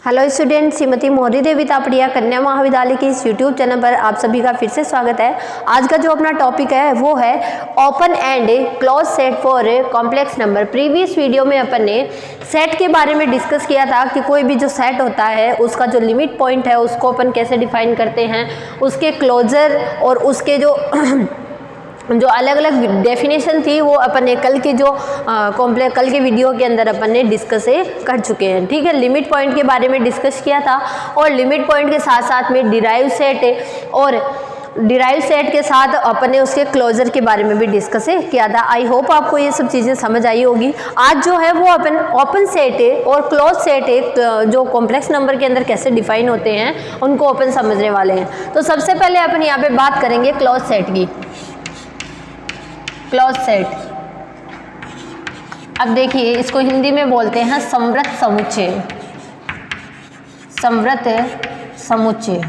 Hello student, Shrimati मोहरी देवी तापड़िया कन्या महाविद्यालय के इस यूट्यूब चैनल पर आप सभी का फिर से स्वागत है। आज का जो अपना टॉपिक है वो है open and close set for complex number. Previous video में अपन ने सेट के बारे में डिस्कस किया था कि कोई भी जो सेट होता है उसका जो लिमिट पॉइंट है उसको अपन कैसे डिफाइन करते हैं, उसके क्लोजर और उसके जो अलग अलग डेफिनेशन थी वो अपन ने कल के जो कल के वीडियो के अंदर अपन ने डिस्कस कर चुके हैं। ठीक है, लिमिट पॉइंट के बारे में डिस्कस किया था और लिमिट पॉइंट के साथ साथ में डिराइव सेट और डिराइव सेट के साथ अपन ने उसके क्लोजर के बारे में भी डिस्कस किया था। आई होप आपको ये सब चीज़ें समझ आई होगी। आज जो है वो अपन ओपन सेट और क्लोज सेट जो कॉम्प्लेक्स नंबर के अंदर कैसे डिफाइन होते हैं उनको अपन समझने वाले हैं। तो सबसे पहले अपन यहाँ पे बात करेंगे क्लोज सेट की। क्लोज सेट, अब देखिए इसको हिंदी में बोलते हैं समवृत समुच्चय। समवृत समुच्चय।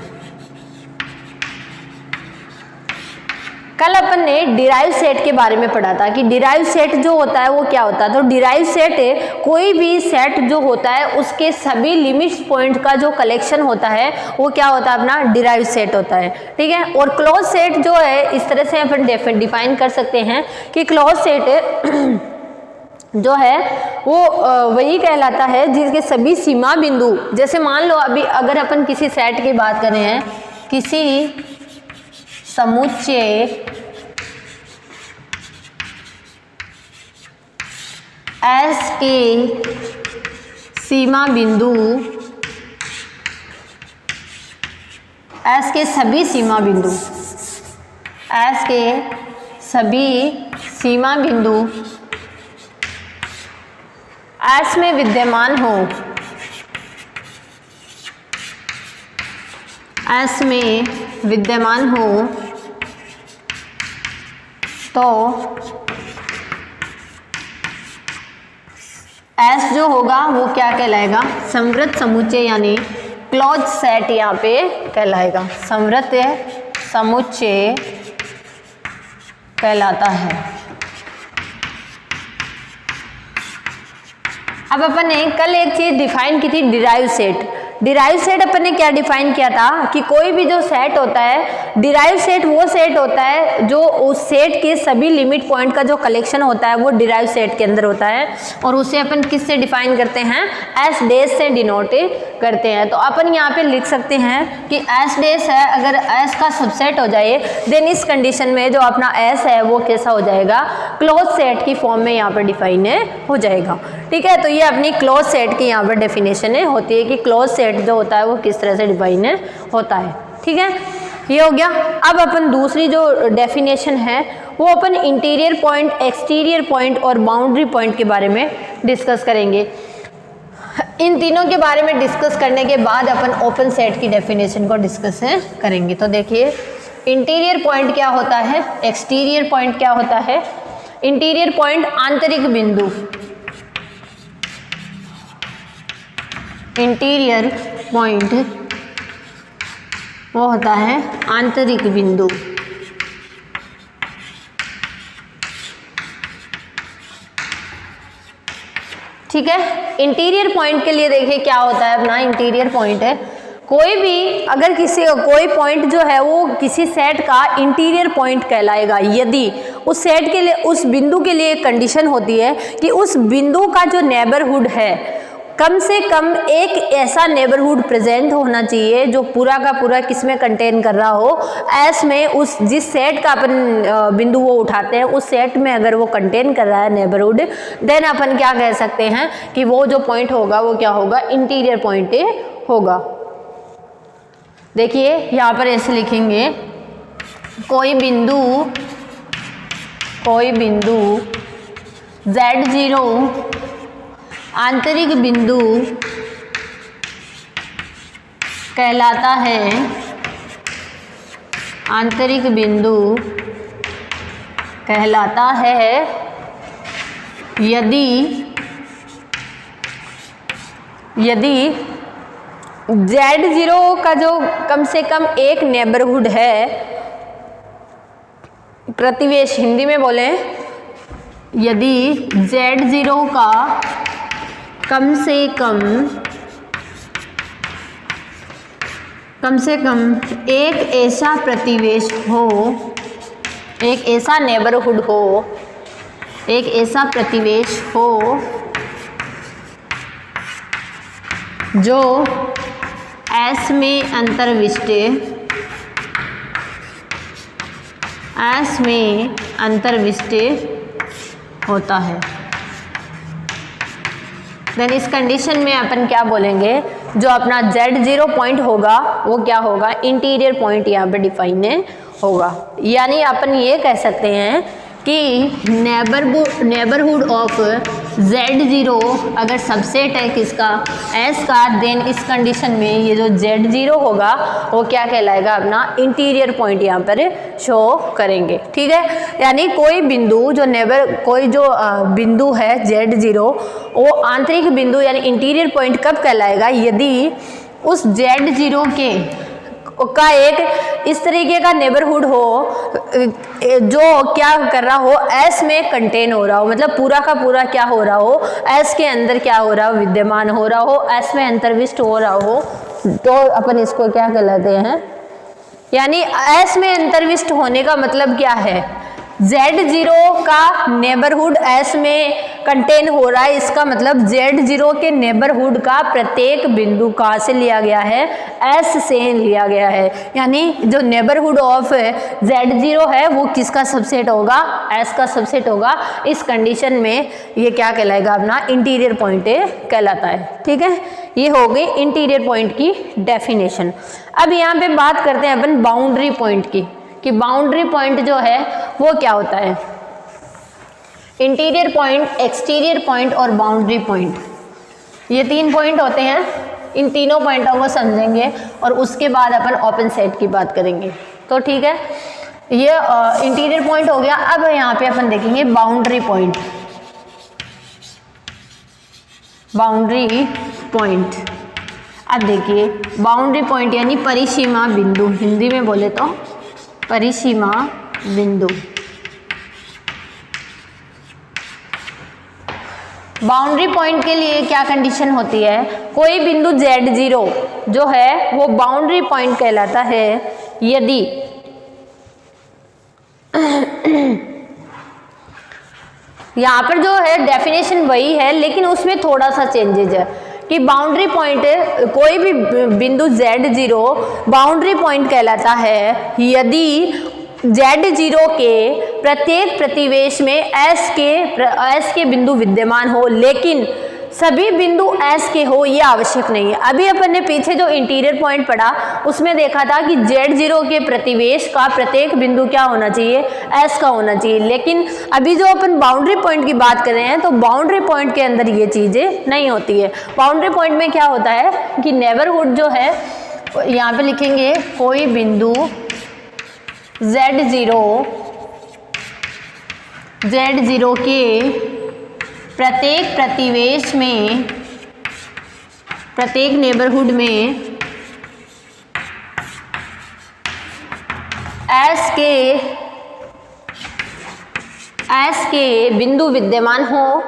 कल अपन ने डिराइव सेट के बारे में पढ़ा था कि डिराइव सेट जो होता है वो क्या होता है। तो डिराइव सेट कोई भी सेट जो होता है उसके सभी लिमिट्स पॉइंट का जो कलेक्शन होता है वो क्या होता है, अपना डिराइव सेट होता है। ठीक है, और क्लोज सेट जो है इस तरह से अपन डिफाइन कर सकते हैं कि क्लोज सेट जो है वो वही कहलाता है जिसके सभी सीमा बिंदु, जैसे मान लो अभी अगर अपन किसी सेट की बात करें हैं, किसी समुच्चय S के सीमा बिंदु, S के सभी सीमा बिंदु, S के सभी सीमा बिंदु S में विद्यमान हो, S में विद्यमान हो तो S जो होगा वो क्या कहलाएगा, समवृत समुच्चय यानी क्लोज सेट यहाँ पे कहलाएगा। समवृत समुच्चय कहलाता है। अब अपन ने कल एक चीज डिफाइन की थी, डिराइव सेट। डिराइव सेट अपन ने क्या डिफाइन किया था कि कोई भी जो सेट होता है, डिराइव सेट वो सेट होता है जो उस सेट के सभी लिमिट पॉइंट का जो कलेक्शन होता है वो डिराइव सेट के अंदर होता है और उसे अपन किस से डिफाइन करते हैं, एस डेस से डिनोट करते हैं। तो अपन यहाँ पे लिख सकते हैं कि एस डेस है, अगर एस का सबसेट हो जाए देन इस कंडीशन में जो अपना एस है वो कैसा हो जाएगा, क्लोज सेट की फॉर्म में यहाँ पर डिफाइन हो जाएगा। ठीक है, तो ये अपनी क्लोज सेट की यहाँ पर डेफिनेशन होती है कि क्लोज सेट जो होता है वो किस तरह से डिफाइन होता है। ठीक है, ये हो गया। अब अपन दूसरी जो डेफिनेशन है वो अपन इंटीरियर पॉइंट, एक्सटीरियर पॉइंट और बाउंड्री पॉइंट के बारे में डिस्कस करेंगे। इन तीनों के बारे में डिस्कस करने के बाद अपन ओपन सेट की डेफिनेशन को डिस्कस करेंगे। तो देखिए इंटीरियर पॉइंट क्या होता है, एक्सटीरियर पॉइंट क्या होता है। इंटीरियर पॉइंट आंतरिक बिंदु, इंटीरियर पॉइंट वो होता है आंतरिक बिंदु। ठीक है, इंटीरियर पॉइंट के लिए देखिए क्या होता है अपना इंटीरियर पॉइंट है, कोई भी अगर कोई पॉइंट जो है वो किसी सेट का इंटीरियर पॉइंट कहलाएगा यदि उस सेट के लिए, उस बिंदु के लिए एक कंडीशन होती है कि उस बिंदु का जो नेबरहुड है कम से कम एक ऐसा नेबरहुड प्रेजेंट होना चाहिए जो पूरा का पूरा किसमें कंटेन कर रहा हो, एस में। उस जिस सेट का अपन बिंदु वो उठाते हैं उस सेट में अगर वो कंटेन कर रहा है नेबरहुड, देन अपन क्या कह सकते हैं कि वो जो पॉइंट होगा वो क्या होगा, इंटीरियर पॉइंट होगा। देखिए यहाँ पर ऐसे लिखेंगे, कोई बिंदु Z0 आंतरिक बिंदु कहलाता है, आंतरिक बिंदु कहलाता है यदि Z0 का जो कम से कम एक नेबरहुड है, प्रतिवेश हिंदी में बोले, यदि Z0 का कम से कम कम से कम एक ऐसा प्रतिवेश हो, एक ऐसा नेबरहुड हो, एक ऐसा प्रतिवेश हो जो S में अंतर्विष्ट होता है। देन इस कंडीशन में अपन क्या बोलेंगे, जो अपना Z0 पॉइंट होगा वो क्या होगा, इंटीरियर पॉइंट यहाँ पे डिफाइन होगा। यानी अपन ये कह सकते हैं कि नेबरहुड ऑफ Z0 अगर सबसेट है किसका, S का, देन इस कंडीशन में ये जो Z0 होगा वो क्या कहलाएगा, अपना इंटीरियर पॉइंट यहाँ पर शो करेंगे। ठीक है, यानी कोई बिंदु जो बिंदु है Z0 वो आंतरिक बिंदु यानी इंटीरियर पॉइंट कब कहलाएगा, यदि उस Z0 का एक इस तरीके का नेबरहुड हो जो क्या कर रहा हो, S में कंटेन हो रहा हो, मतलब पूरा का पूरा क्या हो रहा हो, S के अंदर क्या हो रहा हो, विद्यमान हो रहा हो, S में अंतर्विष्ट हो रहा हो, तो अपन इसको क्या कहलाते हैं, यानी S में अंतर्विष्ट होने का मतलब क्या है, Z0 का नेबरहुड S में कंटेन हो रहा है, इसका मतलब Z0 के नेबरहुड का प्रत्येक बिंदु कहाँ से लिया गया है, S से लिया गया है। यानी जो नेबरहुड ऑफ Z0 है वो किसका सबसेट होगा, S का सबसेट होगा। इस कंडीशन में ये क्या कहलाएगा, अपना इंटीरियर पॉइंट कहलाता है। ठीक है, ये हो गई इंटीरियर पॉइंट की डेफिनेशन। अब यहाँ पे बात करते हैं अपन बाउंड्री पॉइंट की, कि बाउंड्री पॉइंट जो है वो क्या होता है। इंटीरियर पॉइंट, एक्सटीरियर पॉइंट और बाउंड्री पॉइंट, ये 3 पॉइंट होते हैं। इन तीनों पॉइंटों को समझेंगे और उसके बाद अपन ओपन सेट की बात करेंगे। तो ठीक है, ये इंटीरियर पॉइंट हो गया। अब यहाँ पे अपन देखेंगे बाउंड्री पॉइंट। बाउंड्री पॉइंट, अब देखिए बाउंड्री पॉइंट यानी परिसीमा बिंदु, हिंदी में बोले तो परिसीमा बिंदु। बाउंड्री पॉइंट के लिए क्या कंडीशन होती है, कोई बिंदु Z0 जो है वो बाउंड्री पॉइंट कहलाता है यदि यहाँ पर जो है डेफिनेशन वही है, लेकिन उसमें थोड़ा सा चेंजेज है कि बाउंड्री पॉइंट, कोई भी बिंदु Z0 बाउंड्री पॉइंट कहलाता है यदि Z0 के प्रत्येक प्रतिवेश में S के बिंदु विद्यमान हो, लेकिन सभी बिंदु S के हो ये आवश्यक नहीं है। अभी अपन ने पीछे जो इंटीरियर पॉइंट पढ़ा उसमें देखा था कि Z0 के प्रतिवेश का प्रत्येक बिंदु क्या होना चाहिए, S का होना चाहिए। लेकिन अभी जो अपन बाउंड्री पॉइंट की बात कर रहे हैं तो बाउंड्री पॉइंट के अंदर ये चीज़ें नहीं होती है। बाउंड्री पॉइंट में क्या होता है कि नेबरहुड जो है, यहाँ पे लिखेंगे कोई बिंदु Z0 के प्रत्येक प्रतिवेश में, प्रत्येक नेबरहुड में S के बिंदु विद्यमान हो,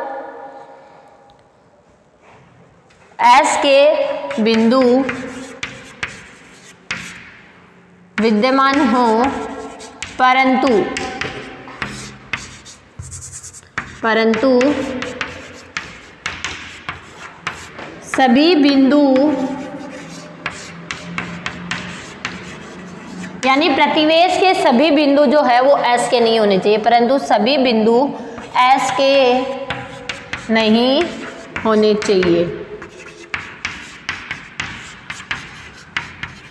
S के बिंदु विद्यमान हो, परंतु सभी बिंदु यानी प्रतिवेश के सभी बिंदु जो है वो S के नहीं होने चाहिए, परंतु सभी बिंदु S के नहीं होने चाहिए।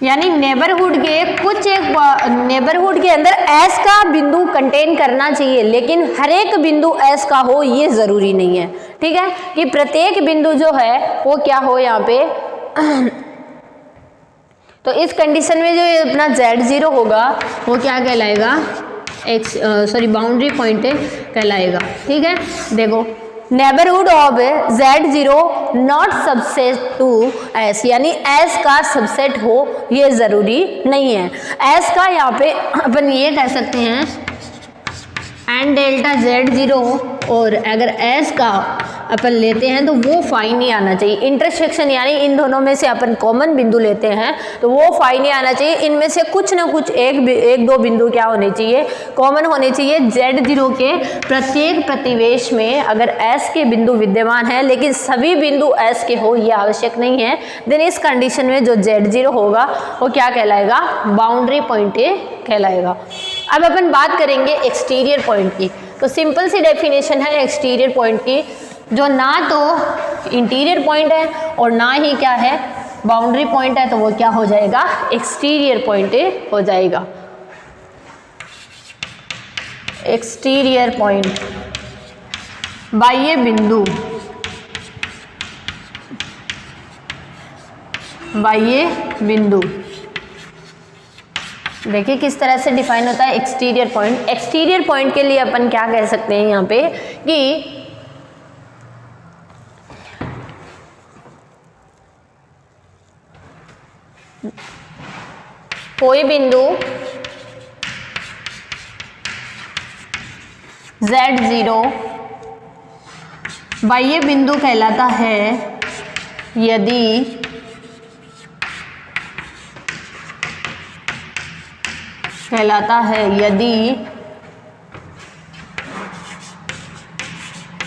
यानी नेबरहुड के अंदर S का बिंदु कंटेन करना चाहिए, लेकिन हर एक बिंदु S का हो ये जरूरी नहीं है। ठीक है, कि प्रत्येक बिंदु जो है वो क्या हो यहाँ पे तो इस कंडीशन में जो अपना Z0 होगा वो क्या कहलाएगा, बाउंड्री पॉइंट कहलाएगा। ठीक है, देखो neighbourhood of Z0 not subset to S, यानी S का सबसेट हो ये ज़रूरी नहीं है। S का यहाँ पे अपन ये कह सकते हैं एन डेल्टा Z0, और अगर S का अपन लेते हैं तो वो फाई नहीं आना चाहिए। इंटरसेक्शन यानी इन दोनों में से अपन कॉमन बिंदु लेते हैं तो वो फाई नहीं आना चाहिए। इनमें से कुछ ना कुछ एक दो बिंदु क्या होने चाहिए, कॉमन होने चाहिए। Z0 के प्रत्येक प्रतिवेश में अगर S के बिंदु विद्यमान है लेकिन सभी बिंदु S के हो, ये आवश्यक नहीं है, देन इस कंडीशन में जो Z0 होगा वो क्या कहलाएगा, बाउंड्री पॉइंट कहलाएगा। अब अपन बात करेंगे एक्सटीरियर पॉइंट की। तो सिंपल सी डेफिनेशन है एक्सटीरियर पॉइंट की, जो ना तो इंटीरियर पॉइंट है और ना ही क्या है, बाउंड्री पॉइंट है, तो वो क्या हो जाएगा, एक्सटीरियर पॉइंट हो जाएगा। एक्सटीरियर पॉइंट, बाह्य बिंदु, बाह्य बिंदु। देखिए किस तरह से डिफाइन होता है एक्सटीरियर पॉइंट। एक्सटीरियर पॉइंट के लिए अपन क्या कह सकते हैं यहाँ पे कि कोई बिंदु Z0 बाह्य बिंदु कहलाता है यदि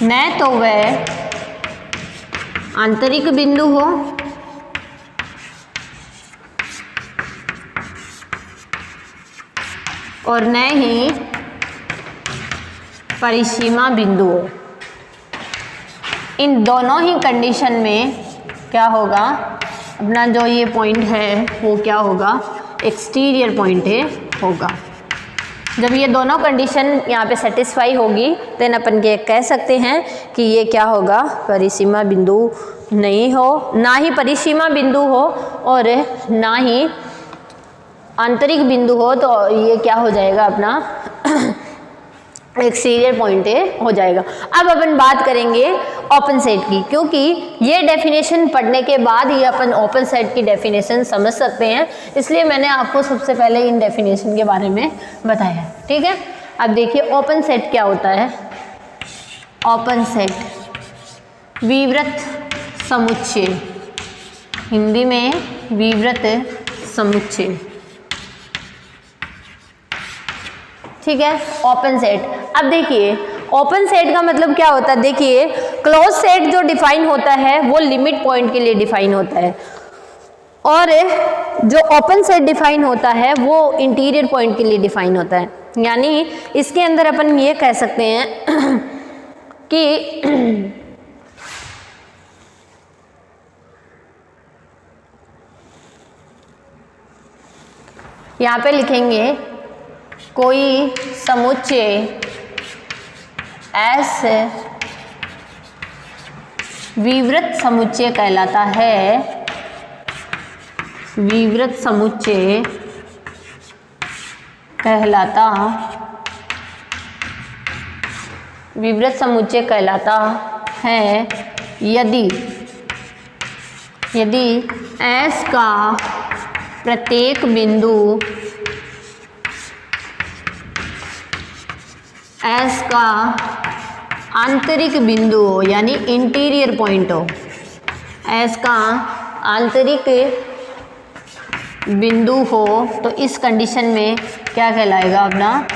न तो वह आंतरिक बिंदु हो और न ही परिसीमा बिंदु हो। इन दोनों ही कंडीशन में क्या होगा, अपना जो ये पॉइंट है वो क्या होगा, एक्सटीरियर पॉइंट होगा। जब ये दोनों कंडीशन यहाँ पे सेटिस्फाई होगी देन अपन ये कह सकते हैं कि ये क्या होगा, परिसीमा बिंदु नहीं हो, ना ही परिसीमा बिंदु हो और ना ही आंतरिक बिंदु हो, तो ये क्या हो जाएगा, अपना एक्सटीरियर पॉइंट हो जाएगा। अब अपन बात करेंगे ओपन सेट की, क्योंकि ये डेफिनेशन पढ़ने के बाद ही अपन ओपन सेट की डेफिनेशन समझ सकते हैं, इसलिए मैंने आपको सबसे पहले इन डेफिनेशन के बारे में बताया। ठीक है, अब देखिए ओपन सेट क्या होता है। ओपन सेट विवृत समुच्चय, हिंदी में विवृत समुच्चय। ठीक है, ओपन सेट। अब देखिए ओपन सेट का मतलब क्या होता है, देखिए क्लोज सेट जो डिफाइन होता है वो लिमिट पॉइंट के लिए डिफाइन होता है और जो ओपन सेट डिफाइन होता है वो इंटीरियर पॉइंट के लिए डिफाइन होता है। यानी इसके अंदर अपन ये कह सकते हैं कि यहाँ पे लिखेंगे कोई समुच्चय S विवृत समुच्चय कहलाता है, विवृत समुच्चय कहलाता, विवृत समुच्चय कहलाता है यदि S का प्रत्येक बिंदु S का आंतरिक बिंदु हो, यानी इंटीरियर पॉइंट हो। S का आंतरिक बिंदु हो तो इस कंडीशन में क्या कहलाएगा, अपना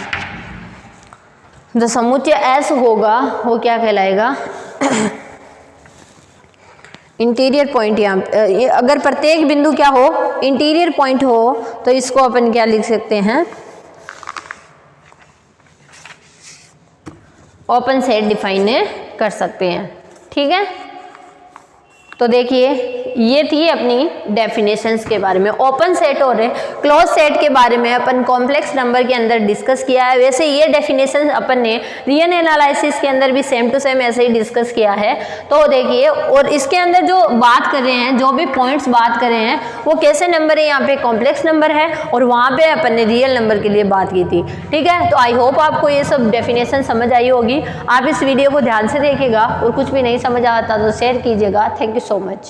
जो समुच्चय S होगा वो क्या कहलाएगा, इंटीरियर पॉइंट। यहाँ अगर प्रत्येक बिंदु क्या हो, इंटीरियर पॉइंट हो, तो इसको अपन क्या लिख सकते हैं, ओपन सेट डिफाइन कर सकते हैं। ठीक है, तो देखिए ये थी अपनी डेफिनेशंस के बारे में। ओपन सेट और क्लोज सेट के बारे में अपन कॉम्प्लेक्स नंबर के अंदर डिस्कस किया है। वैसे ये डेफिनेशन अपन ने रियल एनालिसिस के अंदर भी सेम टू सेम ऐसे ही डिस्कस किया है। तो देखिए, और इसके अंदर जो बात कर रहे हैं, जो भी पॉइंट्स बात कर रहे हैं, वो कैसे नंबर है, यहाँ पे कॉम्प्लेक्स नंबर है और वहाँ पे अपन ने रियल नंबर के लिए बात की थी। ठीक है, तो आई होप आपको ये सब डेफिनेशन समझ आई होगी। आप इस वीडियो को ध्यान से देखिएगा और कुछ भी नहीं समझ आता तो शेयर कीजिएगा। Thank you so much.